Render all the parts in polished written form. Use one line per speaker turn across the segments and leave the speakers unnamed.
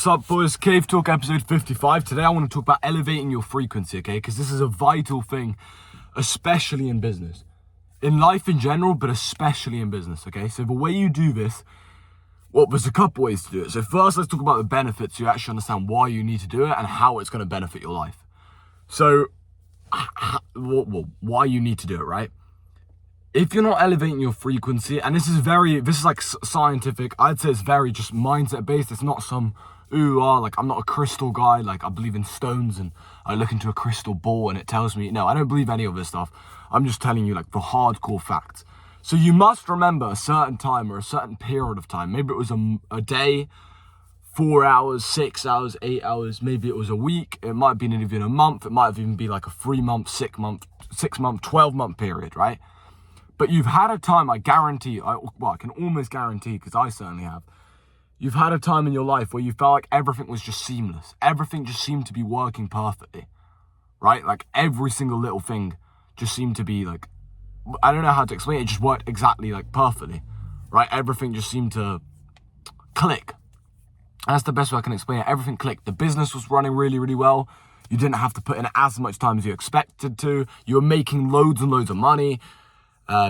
What's up, boys? Cave Talk episode 55. Today I want to talk about elevating your frequency, okay? Because this is a vital thing, especially in business. In life in general, but especially in business, okay? So the way you do this, well, there's a couple ways to do it. So first, let's talk about the benefits so you actually understand why you need to do it and how it's going to benefit your life. So, why you need to do it, right? If you're not elevating your frequency, and this is like scientific, I'd say it's very just mindset based. It's not some like I'm not a crystal guy, like I believe in stones and I look into a crystal ball and it tells me, no, I don't believe any of this stuff. I'm just telling you like the hardcore facts. So you must remember a certain time or a certain period of time. Maybe it was a day, 4 hours, 6 hours, 8 hours. Maybe it was a week. It might have been even a month. It might have even been like a 3 month, 6 month, 12 month period, right? But you've had a time, I guarantee, I can almost guarantee, because I certainly have, you've had a time in your life where you felt like everything was just seamless. Everything just seemed to be working perfectly, right? Like every single little thing just seemed to be like, I don't know how to explain it. It just worked exactly like perfectly, right? Everything just seemed to click. And that's the best way I can explain it. Everything clicked. The business was running really, really well. You didn't have to put in as much time as you expected to. You were making loads and loads of money.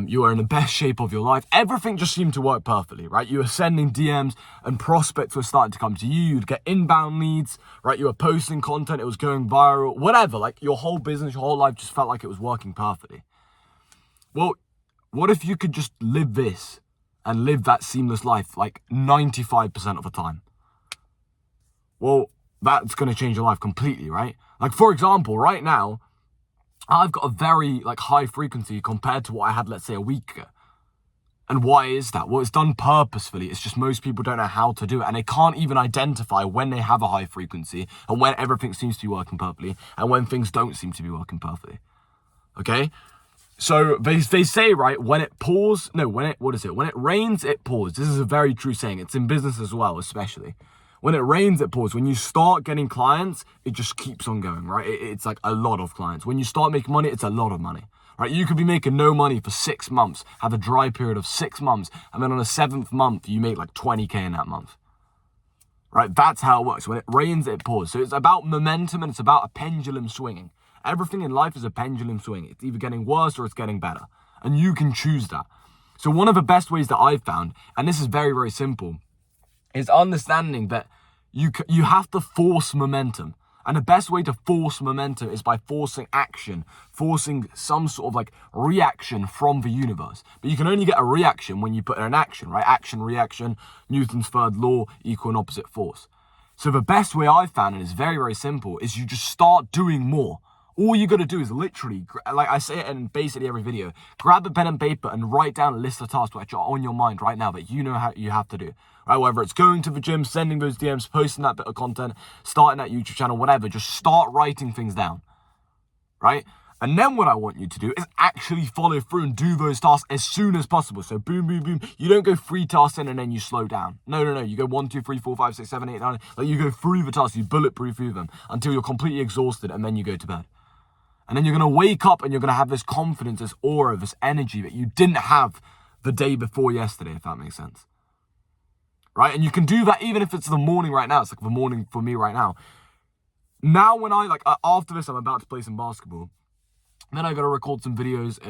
You were in the best shape of your life. Everything just seemed to work perfectly, right? You were sending DMs and prospects were starting to come to you. You'd get inbound leads, right? You were posting content. It was going viral, whatever. Like your whole business, your whole life just felt like it was working perfectly. Well, what if you could just live this and live that seamless life like 95% of the time? Well, that's going to change your life completely, right? Like, for example, right now, I've got a very high frequency compared to what I had, let's say, a week ago. And why is that? Well, it's done purposefully. It's just most people don't know how to do it. And they can't even identify when they have a high frequency and when everything seems to be working perfectly and when things don't seem to be working perfectly. Okay? So they say, right, when it rains, it pours. This is a very true saying. It's in business as well, especially. When it rains, it pours. When you start getting clients, it just keeps on going, right? It's like a lot of clients. When you start making money, it's a lot of money, right? You could be making no money for 6 months, have a dry period of 6 months, and then on the 7th month, you make like 20K in that month, right? That's how it works. When it rains, it pours. So it's about momentum and it's about a pendulum swinging. Everything in life is a pendulum swing. It's either getting worse or it's getting better, and you can choose that. So one of the best ways that I've found, and this is very, very simple, is understanding that you have to force momentum. And the best way to force momentum is by forcing action, forcing some sort of reaction from the universe. But you can only get a reaction when you put in an action, right? Action, reaction, Newton's third law, equal and opposite force. So the best way I've found, and it's very, very simple, is you just start doing more. All you got to do is literally, like I say it in basically every video, grab a pen and paper and write down a list of tasks which are on your mind right now that you know how you have to do. Right? Whether it's going to the gym, sending those DMs, posting that bit of content, starting that YouTube channel, whatever, just start writing things down. Right? And then what I want you to do is actually follow through and do those tasks as soon as possible. So boom, boom, boom. You don't go 3 tasks in and then you slow down. No. You go 1, 2, 3, 4, 5, 6, 7, 8, 9. You go through the tasks, you bulletproof through them until you're completely exhausted and then you go to bed. And then you're going to wake up and you're going to have this confidence, this aura, this energy that you didn't have the day before yesterday, if that makes sense. Right? And you can do that even if it's the morning right now. It's like the morning for me right now. Now when after this, I'm about to play some basketball. Then I got to record some videos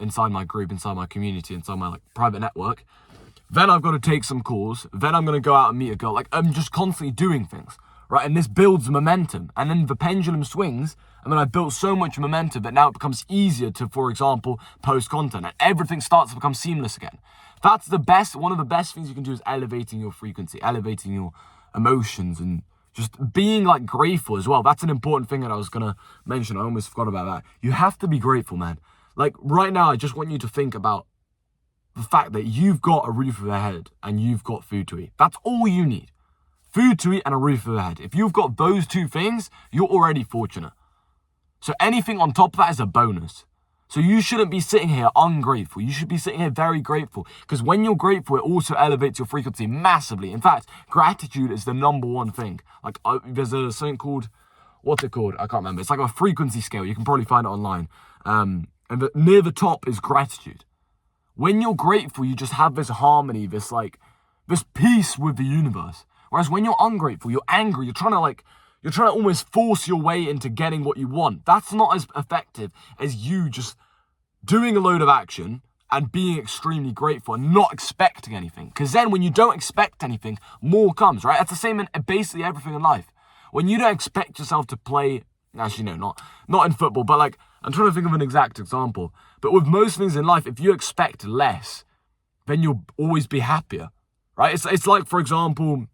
inside my group, inside my community, inside my private network. Then I've got to take some calls. Then I'm going to go out and meet a girl. I'm just constantly doing things. Right, and this builds momentum, and then the pendulum swings, and then I built so much momentum that now it becomes easier to, for example, post content, and everything starts to become seamless again. That's one of the best things you can do is elevating your frequency, elevating your emotions, and just being grateful as well. That's an important thing that I was gonna mention. I almost forgot about that. You have to be grateful, man. Right now, I just want you to think about the fact that you've got a roof over your head and you've got food to eat. That's all you need. Food to eat and a roof over your head. If you've got those 2 things, you're already fortunate. So anything on top of that is a bonus. So you shouldn't be sitting here ungrateful. You should be sitting here very grateful. Because when you're grateful, it also elevates your frequency massively. In fact, gratitude is the #1 thing. There's something called, what's it called? I can't remember. It's like a frequency scale. You can probably find it online. And near the top is gratitude. When you're grateful, you just have this harmony, this peace with the universe. Whereas when you're ungrateful, you're angry, you're trying to almost force your way into getting what you want. That's not as effective as you just doing a load of action and being extremely grateful and not expecting anything. Because then when you don't expect anything, more comes, right? That's the same in basically everything in life. When you don't expect yourself to play, actually no, not in football, but like, I'm trying to think of an exact example. But with most things in life, if you expect less, then you'll always be happier, right? It's like, for example,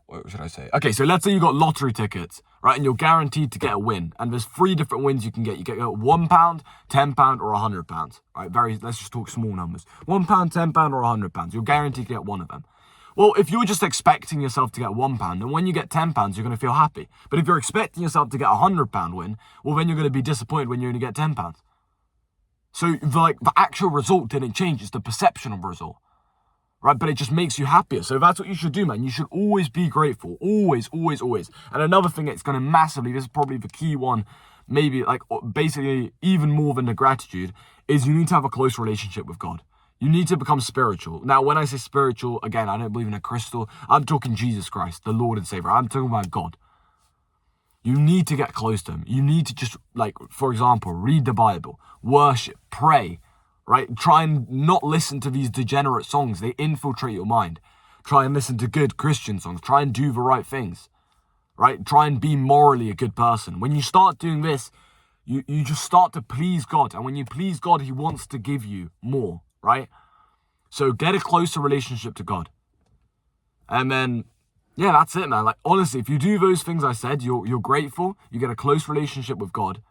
what should I say? Okay, so let's say you got lottery tickets, right? And you're guaranteed to get a win. And there's 3 different wins you can get. You get £1, £10, or £100, right? Let's just talk small numbers. £1, £10, or £100. You're guaranteed to get one of them. Well, if you're just expecting yourself to get £1, then when you get £10, you're going to feel happy. But if you're expecting yourself to get £100 win, well, then you're going to be disappointed when you only get £10. So, the actual result didn't change. It's the perception of the result, right? But it just makes you happier. So that's what you should do, man. You should always be grateful. Always, always, always. And another thing that's going to massively, this is probably the key one, maybe like basically even more than the gratitude, is you need to have a close relationship with God. You need to become spiritual. Now, when I say spiritual, again, I don't believe in a crystal. I'm talking Jesus Christ, the Lord and Savior. I'm talking about God. You need to get close to him. You need to just, like, for example, read the Bible, worship, pray, right? Try and not listen to these degenerate songs. They infiltrate your mind. Try and listen to good Christian songs. Try and do the right things, right? Try and be morally a good person. When you start doing this, you just start to please God. And when you please God, he wants to give you more, right? So get a closer relationship to God. And then, yeah, that's it, man. Like, honestly, if you do those things I said, you're grateful, you get a close relationship with God,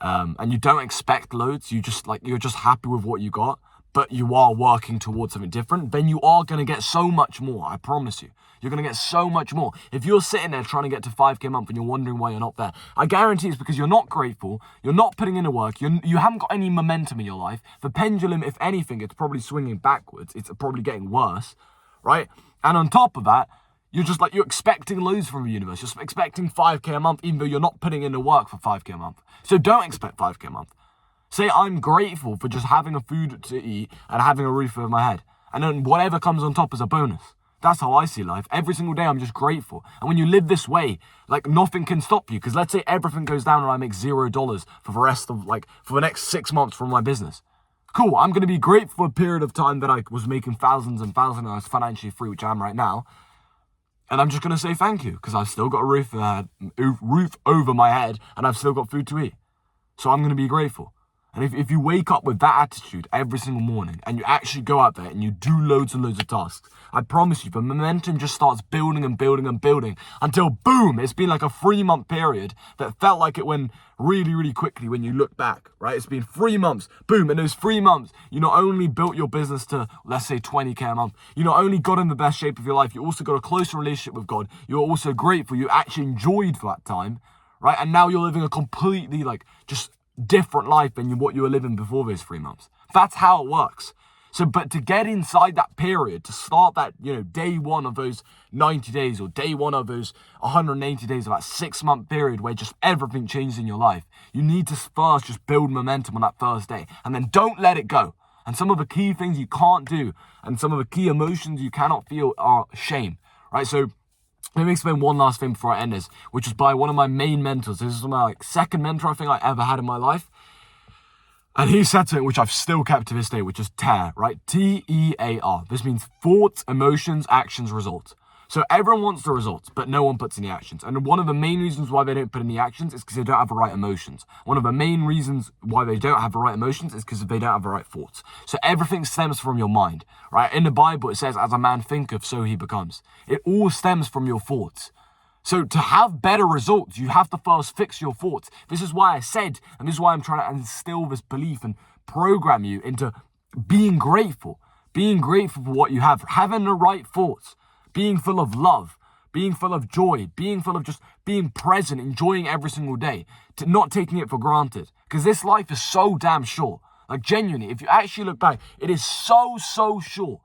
and you don't expect loads, you're just happy with what you got, but you are working towards something different, then you are going to get so much more, I promise you. You're going to get so much more. If you're sitting there trying to get to 5K a month and you're wondering why you're not there, I guarantee it's because you're not grateful, you're not putting in the work, you haven't got any momentum in your life. The pendulum, if anything, it's probably swinging backwards. It's probably getting worse, right? And on top of that, you're expecting loads from the universe. You're expecting 5K a month, even though you're not putting in the work for 5K a month. So don't expect 5K a month. Say, I'm grateful for just having a food to eat and having a roof over my head. And then whatever comes on top is a bonus. That's how I see life. Every single day, I'm just grateful. And when you live this way, like, nothing can stop you. Because let's say everything goes down and I make $0 for the rest of, for the next 6 months from my business. Cool, I'm going to be grateful for a period of time that I was making thousands and thousands and I was financially free, which I am right now. And I'm just going to say thank you because I've still got a roof over my head and I've still got food to eat. So I'm going to be grateful. And if you wake up with that attitude every single morning and you actually go out there and you do loads and loads of tasks, I promise you, the momentum just starts building and building and building until, boom, it's been like a 3-month period that felt like it went really, really quickly when you look back, right? It's been 3 months, boom. In those 3 months, you not only built your business to, let's say, 20K a month, you not only got in the best shape of your life, you also got a closer relationship with God. You're also grateful. You actually enjoyed that time, right? And now you're living a completely, just different life than what you were living before those 3 months. That's how it works. So, but to get inside that period, to start that, day one of those 90 days or day one of those 180 days of that 6-month period where just everything changes in your life, you need to first just build momentum on that first day and then don't let it go. And some of the key things you can't do and some of the key emotions you cannot feel are shame, right? So let me explain one last thing before I end this, which was by one of my main mentors. This is my second mentor I think I ever had in my life. And he said something which I've still kept to this day, which is TEAR, right? T-E-A-R. This means thoughts, emotions, actions, results. So everyone wants the results, but no one puts in the actions. And one of the main reasons why they don't put in the actions is because they don't have the right emotions. One of the main reasons why they don't have the right emotions is because they don't have the right thoughts. So everything stems from your mind, right? In the Bible, it says, as a man thinketh, so he becomes. It all stems from your thoughts. So to have better results, you have to first fix your thoughts. This is why I said, and this is why I'm trying to instill this belief and program you into being grateful for what you have, having the right thoughts, being full of love, being full of joy, being full of just being present, enjoying every single day, to not taking it for granted. Because this life is so damn short. Like, genuinely, if you actually look back, it is so short.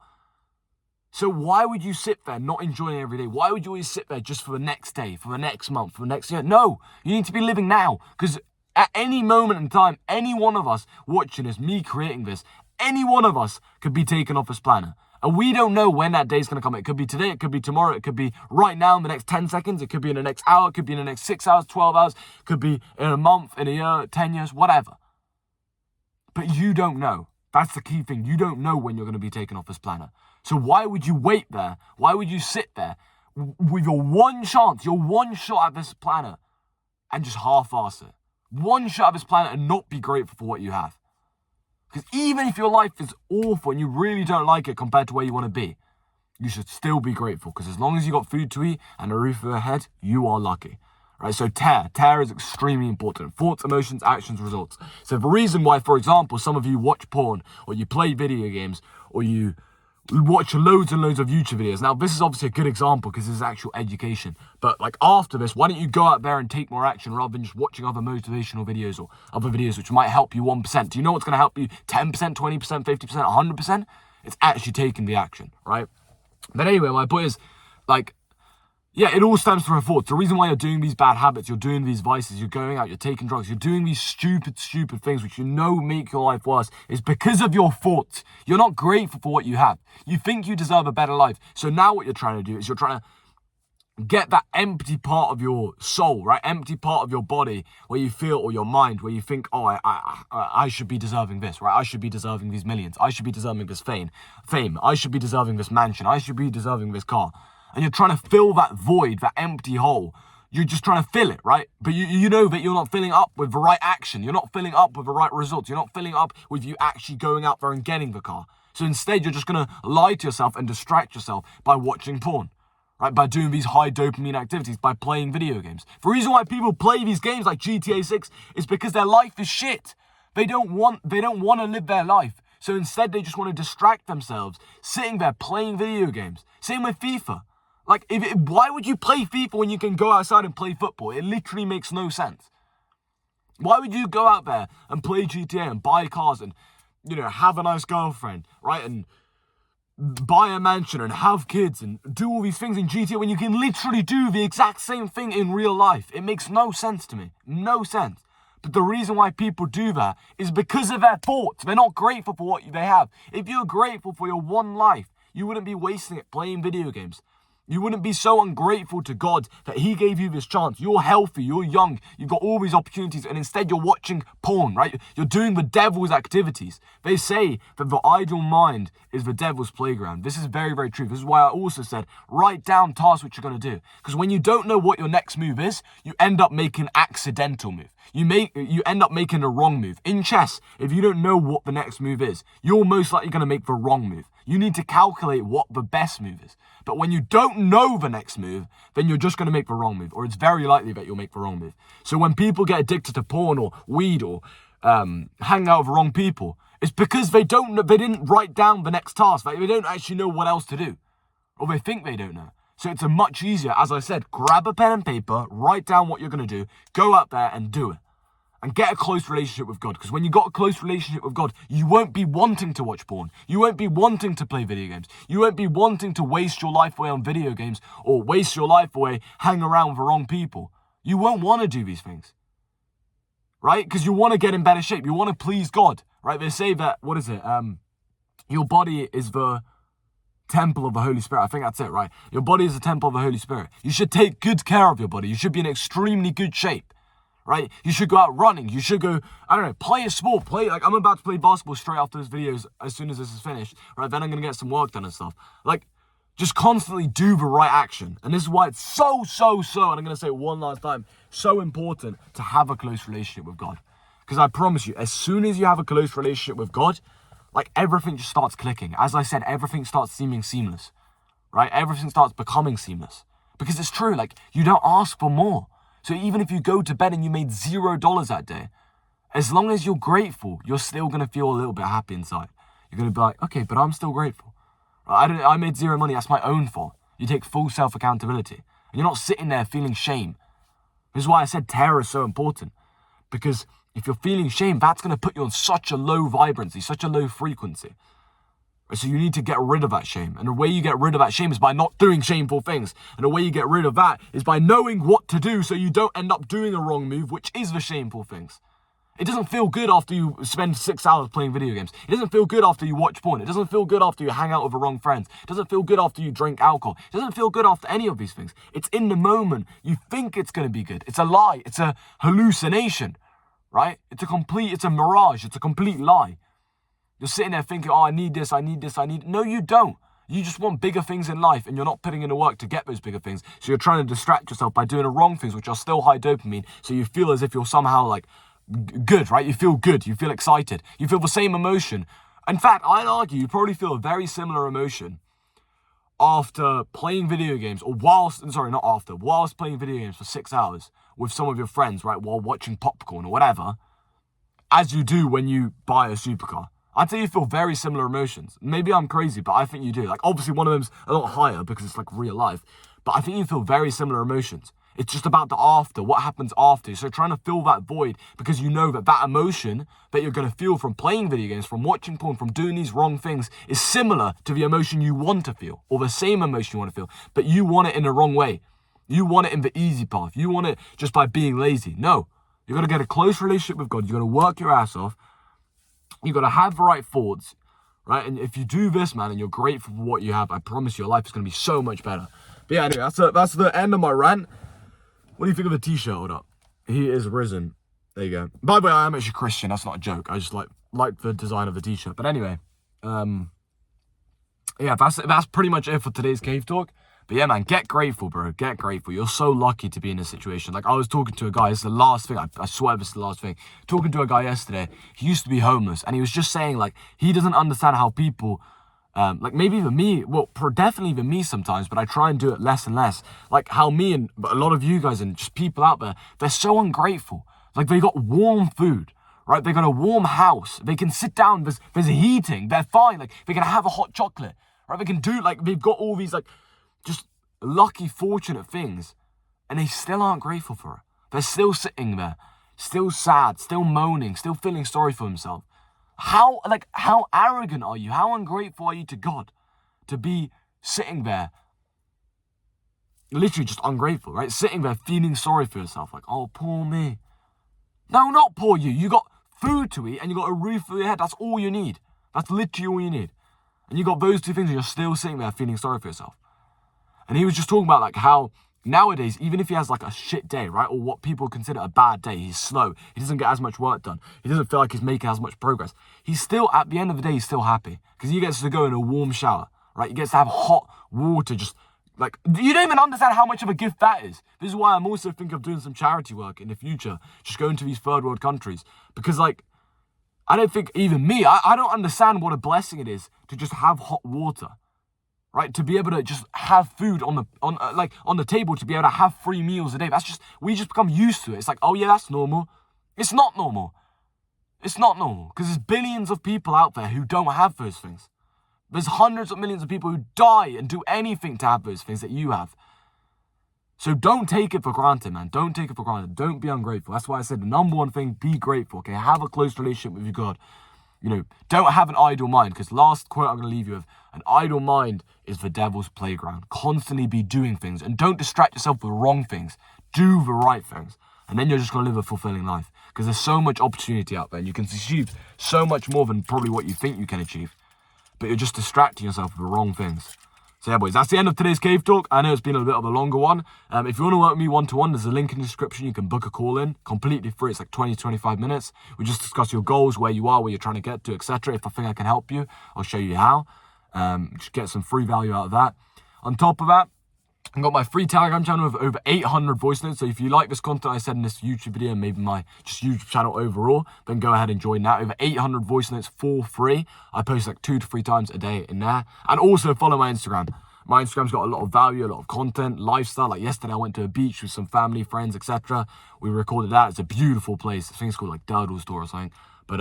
So why would you sit there not enjoying every day? Why would you always sit there just for the next day, for the next month, for the next year? No, you need to be living now. Because at any moment in time, any one of us watching this, me creating this, any one of us could be taken off this planet. And we don't know when that day's going to come. It could be today, it could be tomorrow, it could be right now in the next 10 seconds, it could be in the next hour, it could be in the next 6 hours, 12 hours, it could be in a month, in a year, 10 years, whatever. But you don't know. That's the key thing. You don't know when you're going to be taken off this planet. So why would you wait there? Why would you sit there with your one chance, your one shot at this planet, and just half-ass it? One shot at this planet and not be grateful for what you have. Because even if your life is awful and you really don't like it compared to where you want to be, you should still be grateful. Because as long as you got food to eat and a roof over your head, you are lucky. Right? So tear is extremely important. Thoughts, emotions, actions, results. So the reason why, for example, some of you watch porn, or you play video games, or you watch loads and loads of YouTube videos. Now, this is obviously a good example because this is actual education. But like after this, why don't you go out there and take more action rather than just watching other motivational videos or other videos which might help you 1%. Do you know what's going to help you 10%, 20%, 50%, 100%? It's actually taking the action, right? But anyway, my point is, like, yeah, it all stems from your thoughts. The reason why you're doing these bad habits, you're doing these vices, you're going out, you're taking drugs, you're doing these stupid things which you know make your life worse is because of your thoughts. You're not grateful for what you have. You think you deserve a better life. So now what you're trying to do is you're trying to get that empty part of your soul, right? Empty part of your body where you feel, or your mind, where you think, oh, I should be deserving this, right? I should be deserving these millions. I should be deserving this fame. I should be deserving this mansion. I should be deserving this car. And you're trying to fill that void, that empty hole. You're just trying to fill it, right? But you know that you're not filling up with the right action. You're not filling up with the right results. You're not filling up with you actually going out there and getting the car. So instead, you're just going to lie to yourself and distract yourself by watching porn, right? By doing these high dopamine activities, by playing video games. The reason why people play these games like GTA 6 is because their life is shit. They don't want to live their life. So instead, they just want to distract themselves, sitting there playing video games. Same with FIFA. Like, why would you play FIFA when you can go outside and play football? It literally makes no sense. Why would you go out there and play GTA and buy cars and, you know, have a nice girlfriend, right? And buy a mansion and have kids and do all these things in GTA when you can literally do the exact same thing in real life? It makes no sense to me. No sense. But the reason why people do that is because of their thoughts. They're not grateful for what they have. If you're grateful for your one life, you wouldn't be wasting it playing video games. You wouldn't be so ungrateful to God that he gave you this chance. You're healthy, you're young, you've got all these opportunities, and instead you're watching porn, right? You're doing the devil's activities. They say that the idle mind is the devil's playground. This is very, very true. This is why I also said, write down tasks which you're going to do. Because when you don't know what your next move is, you end up making an accidental move. You end up making a wrong move. In chess, if you don't know what the next move is, you're most likely going to make the wrong move. You need to calculate what the best move is. But when you don't know the next move, then you're just going to make the wrong move, or it's very likely that you'll make the wrong move. So when people get addicted to porn or weed or hang out with the wrong people, it's because they didn't write down the next task. Like, they don't actually know what else to do, or they think they don't know. So it's a much easier, as I said, grab a pen and paper, write down what you're going to do, go out there and do it. And get a close relationship with God. Because when you got a close relationship with God, you won't be wanting to watch porn. You won't be wanting to play video games. You won't be wanting to waste your life away on video games or waste your life away hanging around with the wrong people. You won't want to do these things. Right? Because you want to get in better shape. You want to please God. Right? They say that, your body is the temple of the Holy Spirit. I think that's it, right? Your body is the temple of the Holy Spirit. You should take good care of your body. You should be in extremely good shape. Right? You should go out running. You should go, play a sport. I'm about to play basketball straight after this video as soon as this is finished. Right? Then I'm going to get some work done and stuff. Like, just constantly do the right action. And this is why it's so, and I'm going to say it one last time, so important to have a close relationship with God. Because I promise you, as soon as you have a close relationship with God, like, everything just starts clicking. As I said, everything starts seeming seamless. Right? Everything starts becoming seamless. Because it's true, like, you don't ask for more. So even if you go to bed and you made $0 that day, as long as you're grateful, you're still going to feel a little bit happy inside. You're going to be like, okay, but I'm still grateful. I made zero money. That's my own fault. You take full self-accountability. And you're not sitting there feeling shame. This is why I said terror is so important. Because if you're feeling shame, that's going to put you on such a low vibrancy, such a low frequency. So you need to get rid of that shame. And the way you get rid of that shame is by not doing shameful things. And the way you get rid of that is by knowing what to do so you don't end up doing a wrong move, which is the shameful things. It doesn't feel good after you spend 6 hours playing video games. It doesn't feel good after you watch porn. It doesn't feel good after you hang out with the wrong friends. It doesn't feel good after you drink alcohol. It doesn't feel good after any of these things. It's in the moment. You think it's going to be good. It's a lie. It's a hallucination, right? It's a mirage. It's a complete lie. You're sitting there thinking, oh, I need this. No, you don't. You just want bigger things in life, and you're not putting in the work to get those bigger things. So you're trying to distract yourself by doing the wrong things, which are still high dopamine. So you feel as if you're somehow like good, right? You feel good. You feel excited. You feel the same emotion. In fact, I'd argue you probably feel a very similar emotion after playing video games, or whilst playing video games for 6 hours with some of your friends, right? While watching popcorn or whatever, as you do when you buy a supercar. I'd say you feel very similar emotions. Maybe I'm crazy, but I think you do. Like, obviously one of them's a lot higher because it's like real life, but I think you feel very similar emotions. It's just about the after, what happens after. So trying to fill that void because you know that that emotion that you're going to feel from playing video games, from watching porn, from doing these wrong things is similar to the emotion you want to feel, or the same emotion you want to feel, but you want it in the wrong way. You want it in the easy path. You want it just by being lazy. No, you got to get a close relationship with God. You got to work your ass off. You got to have the right thoughts, right? And if you do this, man, and you're grateful for what you have, I promise your life is going to be so much better. But yeah, anyway, that's the end of my rant. What do you think of the t-shirt? Hold up. He is risen. There you go. By the way, I am actually Christian. That's not a joke. I just like the design of the t-shirt. But anyway, yeah, that's pretty much it for today's cave talk. But yeah, man, get grateful, bro. Get grateful. You're so lucky to be in this situation. Like, I was talking to a guy. It's the last thing. I swear this is the last thing. Talking to a guy yesterday. He used to be homeless. And he was just saying, like, he doesn't understand how people, like, maybe even me, well, definitely even me sometimes, but I try and do it less and less. Like, how me and a lot of you guys and just people out there, they're so ungrateful. Like, they got warm food, right? They got a warm house. They can sit down. There's heating. They're fine. Like, they can have a hot chocolate, right? They can do, like, they've got all these, like, just lucky, fortunate things, and they still aren't grateful for it. They're still sitting there, still sad, still moaning, still feeling sorry for themselves. How arrogant are you? How ungrateful are you to God to be sitting there, literally just ungrateful, right? Sitting there feeling sorry for yourself, like, oh, poor me. No, not poor you. You got food to eat and you got a roof over your head. That's all you need. That's literally all you need. And you got those two things and you're still sitting there feeling sorry for yourself. And he was just talking about like how nowadays, even if he has like a shit day, right, or what people consider a bad day, he's slow, he doesn't get as much work done, he doesn't feel like he's making as much progress, he's still, at the end of the day, he's still happy because he gets to go in a warm shower, right? He gets to have hot water, just like, you don't even understand how much of a gift that is. This is why I'm also thinking of doing some charity work in the future, just going to these third world countries, because like, I don't think even me, I don't understand what a blessing it is to just have hot water. Right, to be able to just have food on the table, to be able to have 3 meals a day. That's just, we just become used to it. It's like, oh yeah, that's normal. It's not normal. It's not normal because there's billions of people out there who don't have those things. There's hundreds of millions of people who die and do anything to have those things that you have. So don't take it for granted, man. Don't take it for granted. Don't be ungrateful. That's why I said the number one thing, be grateful. Okay, have a close relationship with your God. You know, don't have an idle mind, because last quote I'm going to leave you with, an idle mind is the devil's playground. Constantly be doing things, and don't distract yourself with the wrong things. Do the right things, and then you're just going to live a fulfilling life, because there's so much opportunity out there, and you can achieve so much more than probably what you think you can achieve, but you're just distracting yourself with the wrong things. So yeah, boys, that's the end of today's cave talk. I know it's been a bit of a longer one. If you want to work with me one-to-one, there's a link in the description. You can book a call in, completely free. It's like 20-25 minutes. We just discuss your goals, where you are, where you're trying to get to, etc. If I think I can help you, I'll show you how. Just get some free value out of that. On top of that, I've got my free Telegram channel with over 800 voice notes. So if you like this content I said in this YouTube video, maybe my just YouTube channel overall, then go ahead and join that. Over 800 voice notes for free. I post like 2 to 3 times a day in there. And also follow my Instagram. My Instagram's got a lot of value, a lot of content, lifestyle. Like yesterday I went to a beach with some family, friends, etc. We recorded that. It's a beautiful place. I think it's called like Durdle Store or something. But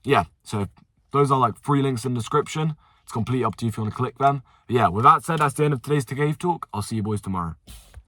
yeah, so those are like free links in the description. It's completely up to you if you want to click them. But yeah, with that said, that's the end of today's cave talk. I'll see you boys tomorrow.